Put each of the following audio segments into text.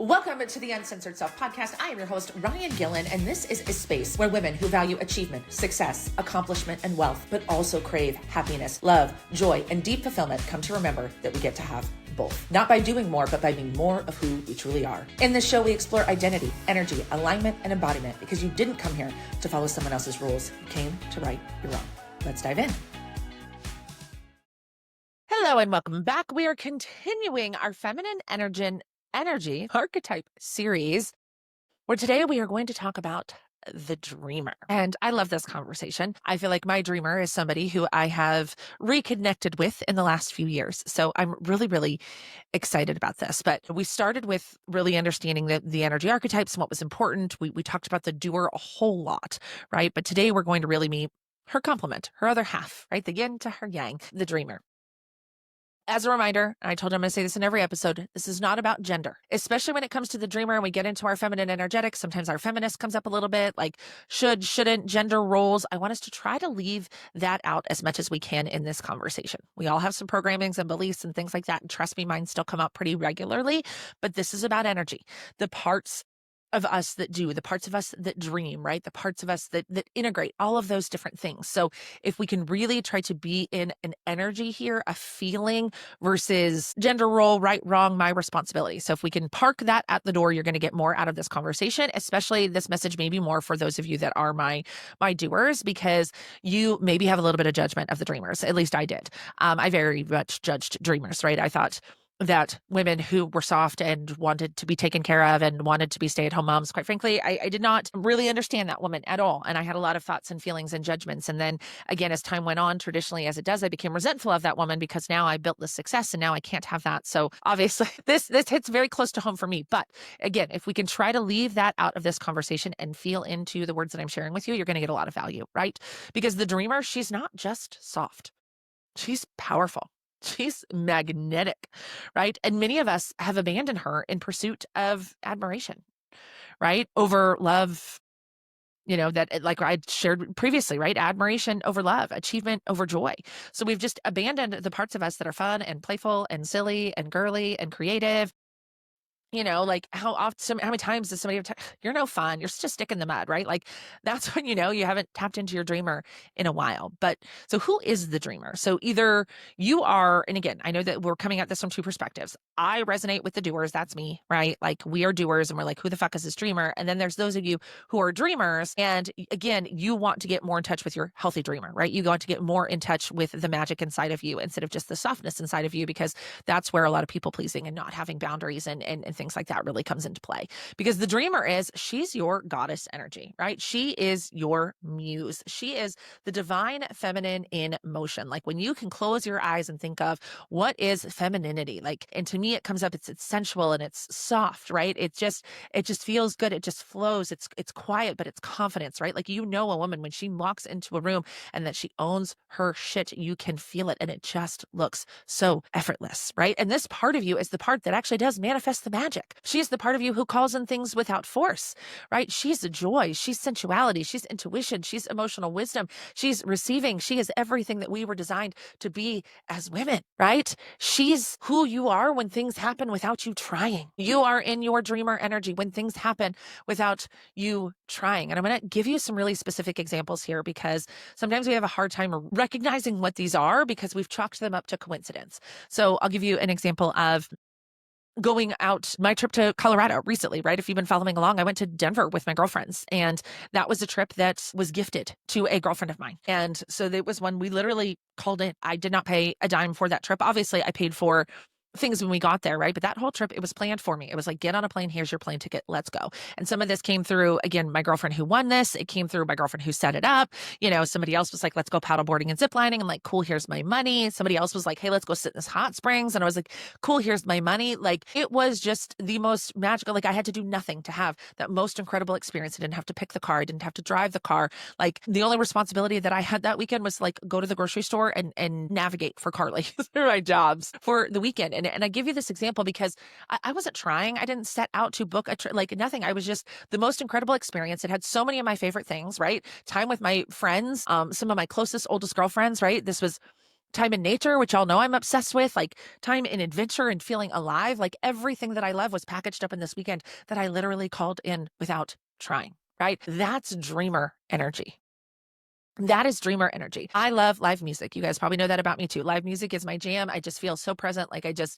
Welcome to the Uncensored Self Podcast. I am your host, Ryan Gillen, and this is a space where women who value achievement, success, accomplishment, and wealth, but also crave happiness, love, joy, and deep fulfillment come to remember that we get to have both. Not by doing more, but by being more of who we truly are. In this show, we explore identity, energy, alignment, and embodiment because you didn't come here to follow someone else's rules. You came to right your own. Let's dive in. Hello and welcome back. We are continuing our Feminine Energy Archetype series, where today we are going to talk about the dreamer. And I love this conversation. I feel like my dreamer is somebody who I have reconnected with in the last few years. So I'm really excited about this. But we started with really understanding the energy archetypes and what was important. We talked about the doer a whole lot, right? But today we're going to really meet her complement, her other half, right? The yin to her yang, the dreamer. As a reminder, and I told you I'm going to say this in every episode, this is not about gender, especially when it comes to the dreamer and we get into our feminine energetics. Sometimes our feminist comes up a little bit, like should, shouldn't, gender roles. I want us to try to leave that out as much as we can in this conversation. We all have some programmings and beliefs and things like that. And trust me, mine still come up pretty regularly, but this is about energy. The parts of us that do, the parts of us that dream, right? The parts of us that integrate all of those different things. So if we can really try to be in an energy here, a feeling versus gender role, right, wrong, my responsibility. So if we can park that at the door, you're going to get more out of this conversation, especially this message maybe more for those of you that are my doers, because you maybe have a little bit of judgment of the dreamers. At least I did. I very much judged dreamers, right? I thought that women who were soft and wanted to be taken care of and wanted to be stay-at-home moms, quite frankly, I did not really understand that woman at all. And I had a lot of thoughts and feelings and judgments. And then again, as time went on, traditionally as it does, I became resentful of that woman because now I built this success and now I can't have that. So obviously this hits very close to home for me. But again, if we can try to leave that out of this conversation and feel into the words that I'm sharing with you, you're going to get a lot of value, right? Because the dreamer, she's not just soft. She's powerful. She's magnetic, right? And many of us have abandoned her in pursuit of admiration, right? Over love, that like I shared previously, right? Admiration over love, achievement over joy. So we've just abandoned the parts of us that are fun and playful and silly and girly and creative. Like how many times does somebody you're no fun, you're just a stick in the mud, right? Like that's when you haven't tapped into your dreamer in a while. But so who is the dreamer? So either you are, and again, I know that we're coming at this from two perspectives. I resonate with the doers, that's me, right? Like we are doers and we're like, who the fuck is this dreamer? And then there's those of you who are dreamers. And again, you want to get more in touch with your healthy dreamer, right? You want to get more in touch with the magic inside of you instead of just the softness inside of you, because that's where a lot of people pleasing and not having boundaries and things like that really comes into play. Because the dreamer she's your goddess energy, right? She is your muse. She is the divine feminine in motion. Like when you can close your eyes and think of what is femininity, like, and to me it comes up, it's sensual and it's soft, right? It just feels good. It just flows. It's quiet, but it's confidence, right? Like, a woman when she walks into a room and that she owns her shit, you can feel it and it just looks so effortless, right? And this part of you is the part that actually does manifest the magic. She's the part of you who calls in things without force, right? She's a joy. She's sensuality. She's intuition. She's emotional wisdom. She's receiving. She is everything that we were designed to be as women, right? She's who you are when things happen without you trying. You are in your dreamer energy when things happen without you trying. And I'm going to give you some really specific examples here because sometimes we have a hard time recognizing what these are because we've chalked them up to coincidence. So I'll give you an example of going out, my trip to Colorado recently, right? If you've been following along, I went to Denver with my girlfriends, and that was a trip that was gifted to a girlfriend of mine. And so it was one we literally called in. I did not pay a dime for that trip. Obviously, I paid for things when we got there, right? But that whole trip, it was planned for me. It was like, get on a plane, here's your plane ticket, let's go. And some of this came through, again, my girlfriend who won this. It came through my girlfriend who set it up. Somebody else was like, let's go paddleboarding and ziplining. I'm like, cool, here's my money. Somebody else was like, hey, let's go sit in this hot springs. And I was like, cool, here's my money. Like, it was just the most magical. Like, I had to do nothing to have that most incredible experience. I didn't have to pick the car. I didn't have to drive the car. Like, the only responsibility that I had that weekend was like, go to the grocery store and navigate for Carly through my jobs for the weekend. And I give you this example because I wasn't trying. I didn't set out to book a trip, like nothing. I was just the most incredible experience. It had so many of my favorite things, right? Time with my friends, some of my closest, oldest girlfriends, right? This was time in nature, which y'all know I'm obsessed with, like time in adventure and feeling alive. Like everything that I love was packaged up in this weekend that I literally called in without trying, right? That's dreamer energy. That is dreamer energy. I love live music. You guys probably know that about me too. Live music is my jam. I just feel so present. Like it is,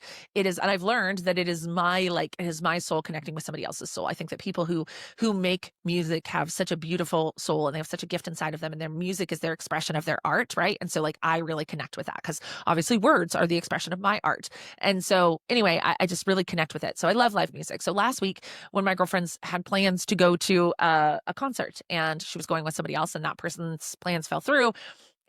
and I've learned that it is my soul connecting with somebody else's soul. I think that people who make music have such a beautiful soul and they have such a gift inside of them, and their music is their expression of their art, right? And so like I really connect with that because obviously words are the expression of my art. And so anyway, I just really connect with it. So I love live music. So last week when my girlfriends had plans to go to a concert and she was going with somebody else and that person's plans fell through.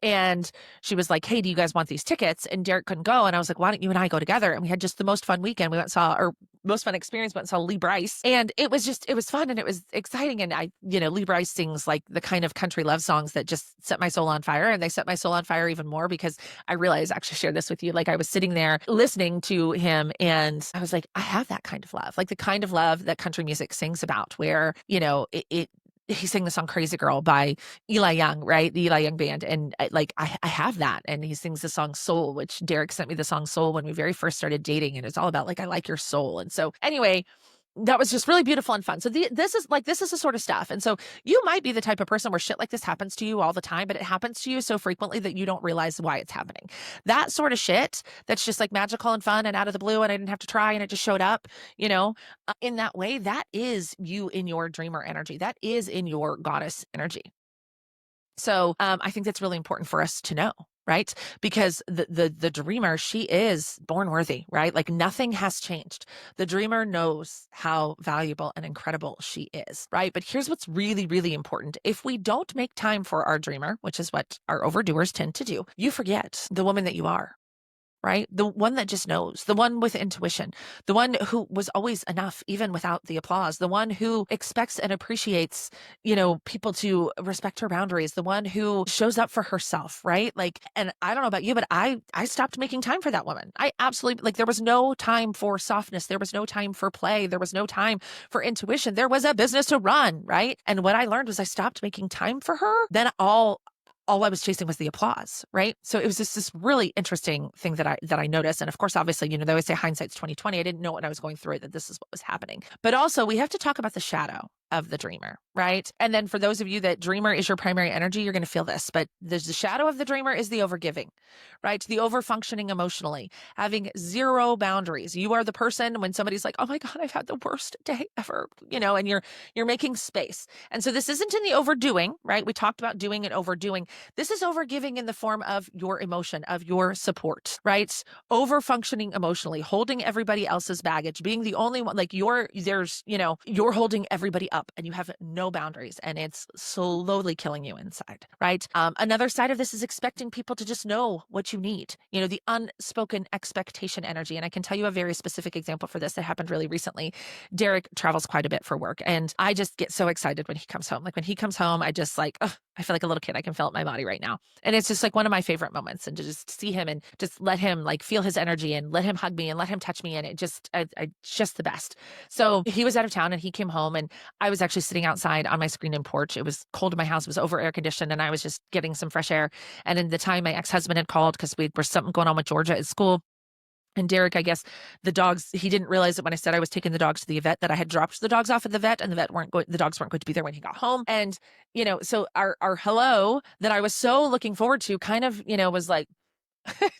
And she was like, hey, do you guys want these tickets? And Derek couldn't go. And I was like, why don't you and I go together? And we had just the most fun weekend. We went and saw, or most fun experience, went and saw Lee Brice. And it was fun and it was exciting. And Lee Brice sings like the kind of country love songs that just set my soul on fire. And they set my soul on fire even more because I realized, I actually shared this with you, like I was sitting there listening to him and I was like, I have that kind of love, like the kind of love that country music sings about where, he sang the song Crazy Girl by Eli Young, right? The Eli Young band. And I have that. And he sings the song Soul, which Derek sent me the song Soul when we very first started dating. And it's all about like, I like your soul. And so anyway, that was just really beautiful and fun. So this is the sort of stuff. And so you might be the type of person where shit like this happens to you all the time, but it happens to you so frequently that you don't realize why it's happening. That sort of shit that's just like magical and fun and out of the blue and I didn't have to try and it just showed up, in that way, that is you in your dreamer energy. That is in your goddess energy. So I think that's really important for us to know, right? Because the dreamer, she is born worthy, right? Like nothing has changed. The dreamer knows how valuable and incredible she is, right? But here's what's really, really important. If we don't make time for our dreamer, which is what our overdoers tend to do, you forget the woman that you are. Right? The one that just knows, the one with intuition, the one who was always enough, even without the applause, the one who expects and appreciates, people to respect her boundaries, the one who shows up for herself, right? Like, and I don't know about you, but I stopped making time for that woman. I absolutely, like, there was no time for softness. There was no time for play. There was no time for intuition. There was a business to run, right? And what I learned was I stopped making time for her. Then all I was chasing was the applause, right? So it was just this really interesting thing that I noticed. And of course, obviously, they always say hindsight's 20/20. I didn't know what I was going through, that this is what was happening. But also we have to talk about the shadow of the dreamer, right? And then for those of you that dreamer is your primary energy, you're going to feel this, but the shadow of the dreamer is the overgiving, right? The overfunctioning emotionally, having zero boundaries. You are the person when somebody's like, oh my God, I've had the worst day ever, and you're making space. And so this isn't in the overdoing, right? We talked about doing and overdoing. This is overgiving in the form of your emotion, of your support, right? Overfunctioning emotionally, holding everybody else's baggage, being the only one, like you're holding everybody up and you have no boundaries and it's slowly killing you inside, right? Another side of this is expecting people to just know what you need, the unspoken expectation energy. And I can tell you a very specific example for this that happened really recently. Derek travels quite a bit for work and I just get so excited when he comes home. Like when he comes home, I just I feel like a little kid. I can feel it in my body right now. And it's just like one of my favorite moments, and to just see him and just let him like feel his energy and let him hug me and let him touch me. And it just the best. So he was out of town and he came home and I was actually sitting outside on my screened-in porch. It was cold in my house. It was over air conditioned and I was just getting some fresh air. And in the time my ex-husband had called because we were something going on with Georgia at school. And Derek, I guess the dogs, he didn't realize that when I said I was taking the dogs to the vet that I had dropped the dogs off at the vet and the dogs weren't going to be there when he got home. And, so our hello that I was so looking forward to kind of, was like,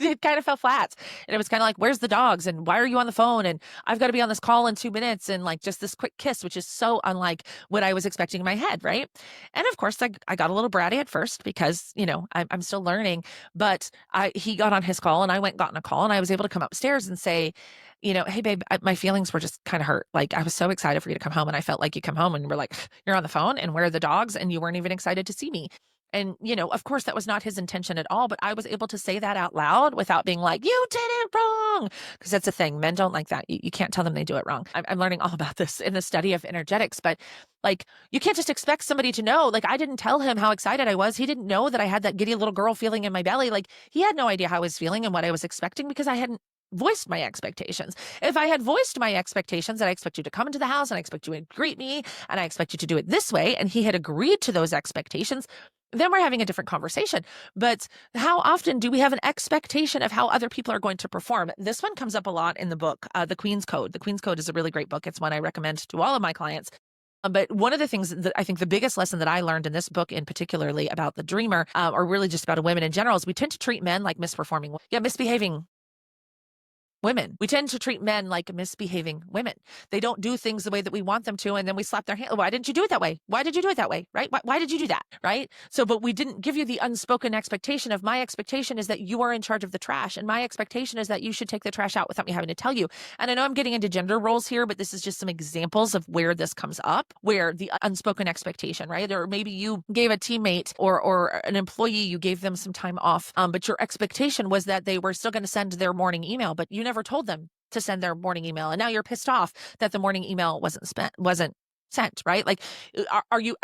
it kind of fell flat. And it was kind of like, where's the dogs? And why are you on the phone? And I've got to be on this call in 2 minutes. And like just this quick kiss, which is so unlike what I was expecting in my head. Right. And of course I got a little bratty at first because, I'm still learning, but he got on his call and I went and got on a call and I was able to come upstairs and say, hey babe, my feelings were just kind of hurt. Like I was so excited for you to come home and I felt like you come home and we're like, you're on the phone and where are the dogs? And you weren't even excited to see me. And, of course that was not his intention at all, but I was able to say that out loud without being like, you did it wrong. Because that's the thing. Men don't like that. You can't tell them they do it wrong. I'm learning all about this in the study of energetics, but like, you can't just expect somebody to know. Like, I didn't tell him how excited I was. He didn't know that I had that giddy little girl feeling in my belly. Like, he had no idea how I was feeling and what I was expecting because I hadn't voiced my expectations. If I had voiced my expectations that I expect you to come into the house and I expect you to greet me and I expect you to do it this way, and he had agreed to those expectations, then we're having a different conversation. But how often do we have an expectation of how other people are going to perform? This one comes up a lot in the book, The Queen's Code. The Queen's Code is a really great book. It's one I recommend to all of my clients. But one of the things that I think the biggest lesson that I learned in this book, in particularly about the dreamer, or really just about women in general, is we tend to treat men like misbehaving women. We tend to treat men like misbehaving women. They don't do things the way that we want them to, and then we slap their hand. Why didn't you do it that way? Why did you do it that way? Right? Why did you do that? Right? So, but we didn't give you the unspoken expectation of, my expectation is that you are in charge of the trash, and my expectation is that you should take the trash out without me having to tell you. And I know I'm getting into gender roles here, but this is just some examples of where this comes up, where the unspoken expectation, right? Or maybe you gave a teammate or an employee, you gave them some time off, but your expectation was that they were still going to send their morning email, but you never told them to send their morning email. And now you're pissed off that the morning email wasn't sent, right? Like, are you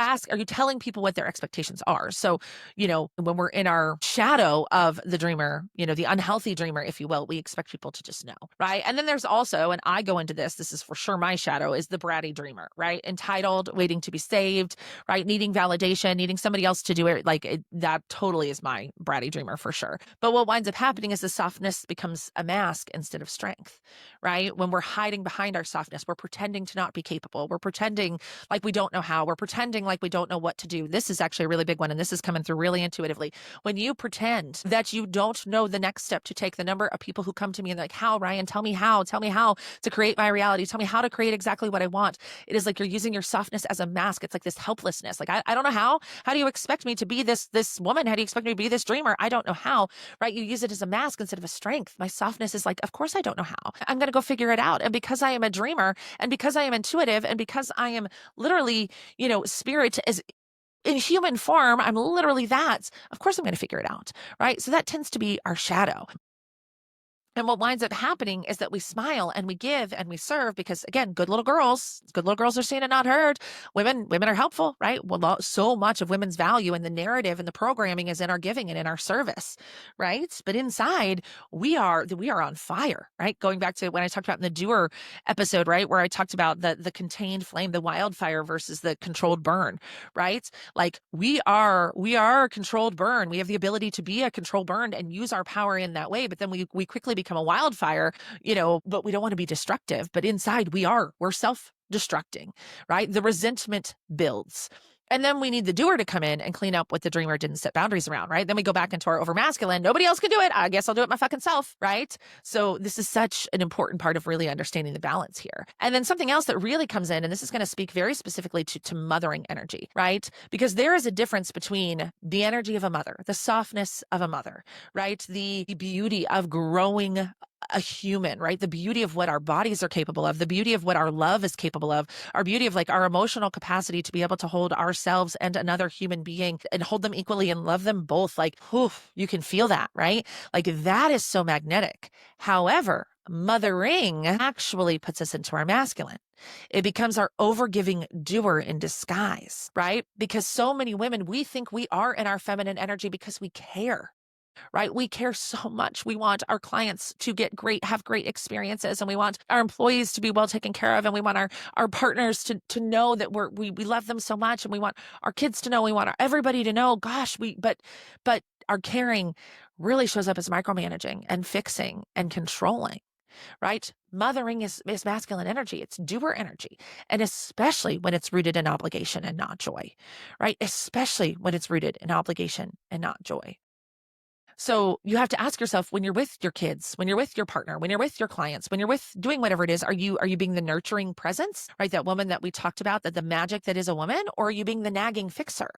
telling people what their expectations are? So, when we're in our shadow of the dreamer, the unhealthy dreamer, if you will, we expect people to just know, right? And then there's also, and I go into this is for sure my shadow, is the bratty dreamer, right? Entitled, waiting to be saved, right? Needing validation, needing somebody else to do it. That totally is my bratty dreamer for sure. But what winds up happening is the softness becomes a mask instead of strength, right? When we're hiding behind our softness, we're pretending to not be capable. We're pretending like we don't know how. We're pretending like we don't know what to do. This is actually a really big one, and this is coming through really intuitively. When you pretend that you don't know the next step to take, the number of people who come to me and they're like, how, Ryan, tell me how to create my reality. Tell me how to create exactly what I want. It is like you're using your softness as a mask. It's like this helplessness. Like, I don't know how. How do you expect me to be this woman? How do you expect me to be this dreamer? I don't know how, right? You use it as a mask instead of a strength. My softness is like, of course I don't know how. I'm going to go figure it out. And because I am a dreamer, and because I am intuitive, and because I am literally, spirit is in human form, I'm literally that. Of course I'm going to figure it out, right? So that tends to be our shadow. And what winds up happening is that we smile and we give and we serve because, again, good little girls are seen and not heard. Women are helpful, right? Well, so much of women's value and the narrative and the programming is in our giving and in our service, right? But inside, we are on fire, right? Going back to when I talked about in the doer episode, right, where I talked about the contained flame, the wildfire versus the controlled burn, right? Like we are a controlled burn. We have the ability to be a controlled burn and use our power in that way. But then we quickly become a wildfire, but we don't want to be destructive. But inside we're self-destructing, right? The resentment builds. And then we need the doer to come in and clean up what the dreamer didn't set boundaries around, right? Then we go back into our overmasculine. Nobody else can do it. I guess I'll do it my fucking self, right? So this is such an important part of really understanding the balance here. And then something else that really comes in, and this is going to speak very specifically to mothering energy, right? Because there is a difference between the energy of a mother, the softness of a mother, right? The beauty of growing a human, right? The beauty of what our bodies are capable of, the beauty of what our love is capable of, our beauty of like our emotional capacity to be able to hold ourselves and another human being and hold them equally and love them both. Like, whew, you can feel that, right? Like that is so magnetic. However, mothering actually puts us into our masculine. It becomes our overgiving doer in disguise, right? Because so many women, we think we are in our feminine energy because we care. Right? We care so much. We want our clients to have great experiences, and we want our employees to be well taken care of, and we want our partners to know that we love them so much, and we want our kids to know, we want everybody to know, gosh, but our caring really shows up as micromanaging and fixing and controlling. Right? Mothering is masculine energy. It's doer energy. And especially when it's rooted in obligation and not joy, right? Especially when it's rooted in obligation and not joy. So you have to ask yourself, when you're with your kids, when you're with your partner, when you're with your clients, when you're with doing whatever it is, are you being the nurturing presence, right? That woman that we talked about, that the magic that is a woman, or are you being the nagging fixer?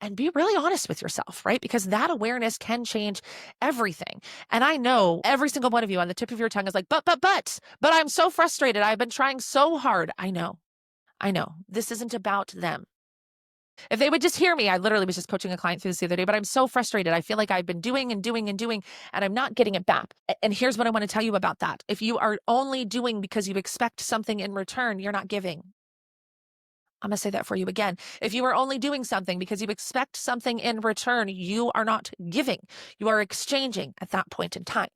And be really honest with yourself, right? Because that awareness can change everything. And I know every single one of you on the tip of your tongue is like, but I'm so frustrated. I've been trying so hard. I know. This isn't about them. If they would just hear me, I literally was just coaching a client through this the other day, but I'm so frustrated. I feel like I've been doing and doing and doing, and I'm not getting it back. And here's what I want to tell you about that. If you are only doing because you expect something in return, you're not giving. I'm going to say that for you again. If you are only doing something because you expect something in return, you are not giving. You are exchanging at that point in time.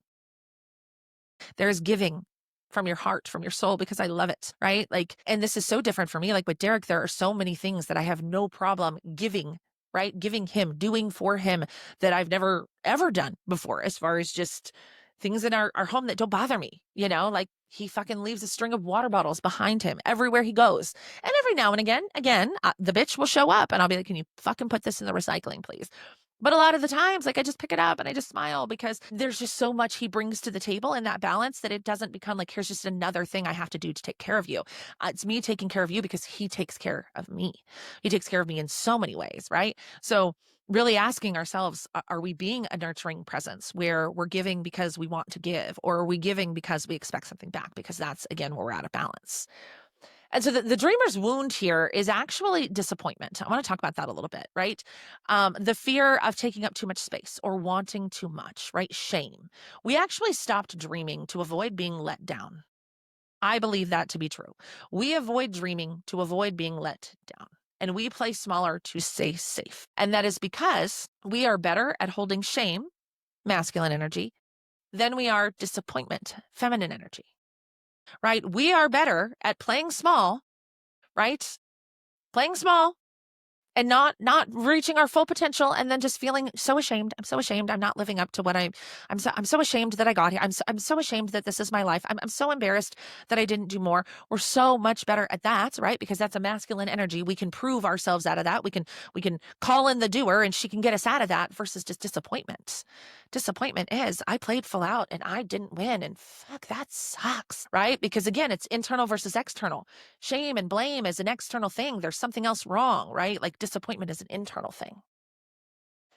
There is giving from your heart, from your soul, because I love it, right? Like, and this is so different for me. Like with Derek, there are so many things that I have no problem giving right? Giving him, doing for him that I've never ever done before, as far as just things in our home that don't bother me, like he fucking leaves a string of water bottles behind him everywhere he goes. And every now and again, the bitch will show up and I'll be like, can you fucking put this in the recycling, please? But a lot of the times, like I just pick it up and I just smile because there's just so much he brings to the table in that balance that it doesn't become like, here's just another thing I have to do to take care of you. It's me taking care of you because he takes care of me. He takes care of me in so many ways, right? So really asking ourselves, are we being a nurturing presence where we're giving because we want to give, or are we giving because we expect something back? Because that's, again, where we're out of balance. And so the dreamer's wound here is actually disappointment. I want to talk about that a little bit, right? The fear of taking up too much space or wanting too much, right? Shame. We actually stopped dreaming to avoid being let down. I believe that to be true. We avoid dreaming to avoid being let down. And we play smaller to stay safe. And that is because we are better at holding shame, masculine energy, than we are disappointment, feminine energy, right? We are better at playing small, right? Playing small and not reaching our full potential, and then just feeling so ashamed. I'm so ashamed. I'm not living up to what I'm so ashamed that I got here. I'm so ashamed that this is my life. I'm so embarrassed that I didn't do more. We're so much better at that, right? Because that's a masculine energy. We can prove ourselves out of that. We can call in the doer and she can get us out of that, versus just disappointment. Disappointment is, I played full out and I didn't win, and fuck, that sucks, right? Because again, it's internal versus external. Shame and blame is an external thing. There's something else wrong, right? Like disappointment is an internal thing.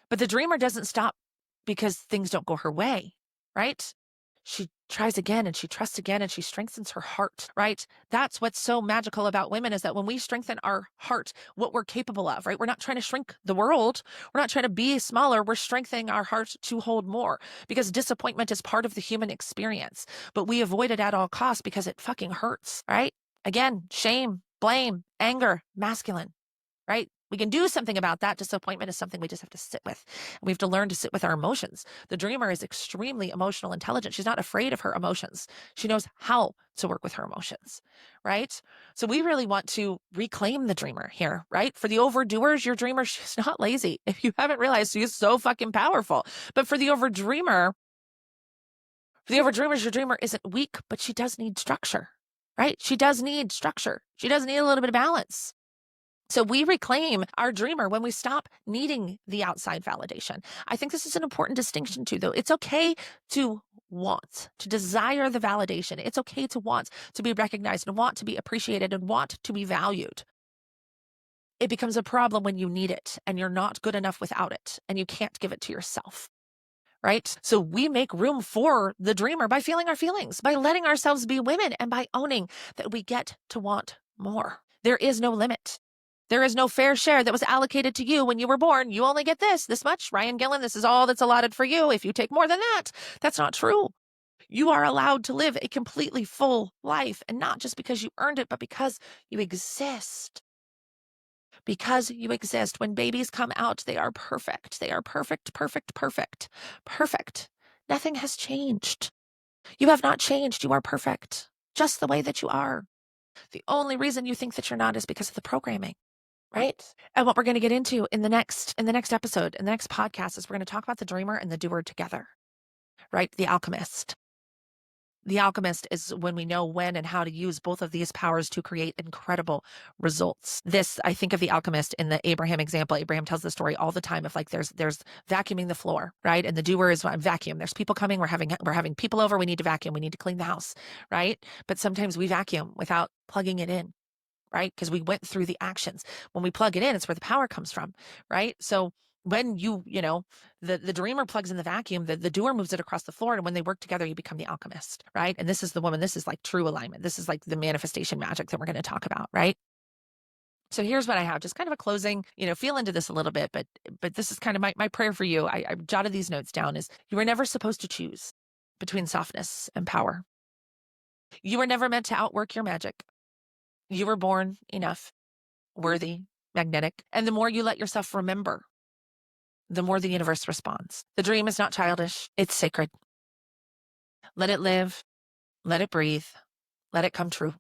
But the dreamer doesn't stop because things don't go her way, right? She tries again and she trusts again and she strengthens her heart, right? That's what's so magical about women, is that when we strengthen our heart, what we're capable of, right? We're not trying to shrink the world. We're not trying to be smaller. We're strengthening our heart to hold more, because disappointment is part of the human experience, but we avoid it at all costs because it fucking hurts, right? Again, shame, blame, anger, masculine, right? We can do something about that. Disappointment is something we just have to sit with. We have to learn to sit with our emotions. The dreamer is extremely emotional intelligent. She's not afraid of her emotions. She knows how to work with her emotions, right? So we really want to reclaim the dreamer here, right? For the overdoers, your dreamer, she's not lazy. If you haven't realized, she's so fucking powerful. But for the overdreamer, your dreamer isn't weak, but she does need structure, right? She does need structure. She does need a little bit of balance. So we reclaim our dreamer when we stop needing the outside validation. I think this is an important distinction too, though. It's okay to want, to desire the validation. It's okay to want to be recognized and want to be appreciated and want to be valued. It becomes a problem when you need it and you're not good enough without it and you can't give it to yourself. Right? So we make room for the dreamer by feeling our feelings, by letting ourselves be women, and by owning that we get to want more. There is no limit. There is no fair share that was allocated to you when you were born. You only get this much. Ryan Gillen, this is all that's allotted for you. If you take more than that, that's not true. You are allowed to live a completely full life, and not just because you earned it, but because you exist. Because you exist. When babies come out, they are perfect. They are perfect, perfect, perfect, perfect. Nothing has changed. You have not changed. You are perfect, just the way that you are. The only reason you think that you're not is because of the programming, right? And what we're going to get into in the next episode, in the next podcast, is we're going to talk about the dreamer and the doer together, right? The alchemist. The alchemist is when we know when and how to use both of these powers to create incredible results. This, I think of the alchemist in the Abraham example. Abraham tells the story all the time of like there's vacuuming the floor, right? And the doer is vacuum. There's people coming. We're having people over. We need to vacuum. We need to clean the house, right? But sometimes we vacuum without plugging it in, right? Because we went through the actions. When we plug it in, it's where the power comes from, right? So when the dreamer plugs in the vacuum, the doer moves it across the floor. And when they work together, you become the alchemist, right? And this is the woman. This is like true alignment. This is like the manifestation magic that we're going to talk about, right? So here's what I have, just kind of a closing, feel into this a little bit, but this is kind of my prayer for you. I jotted these notes down. Is you were never supposed to choose between softness and power. You were never meant to outwork your magic. You were born enough, worthy, magnetic. And the more you let yourself remember, the more the universe responds. The dream is not childish. It's sacred. Let it live. Let it breathe. Let it come true.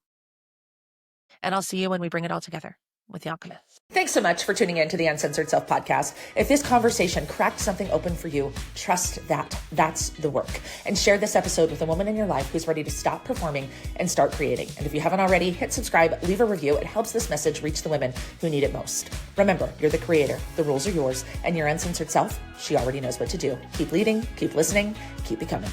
And I'll see you when we bring it all together. with the alchemist. Thanks so much for tuning in to the Uncensored Self podcast. If this conversation cracked something open for you, trust that that's the work. And share this episode with a woman in your life who's ready to stop performing and start creating. And if you haven't already, hit subscribe, leave a review. It helps this message reach the women who need it most. Remember, you're the creator. The rules are yours. And your uncensored self, she already knows what to do. Keep leading, keep listening, keep becoming.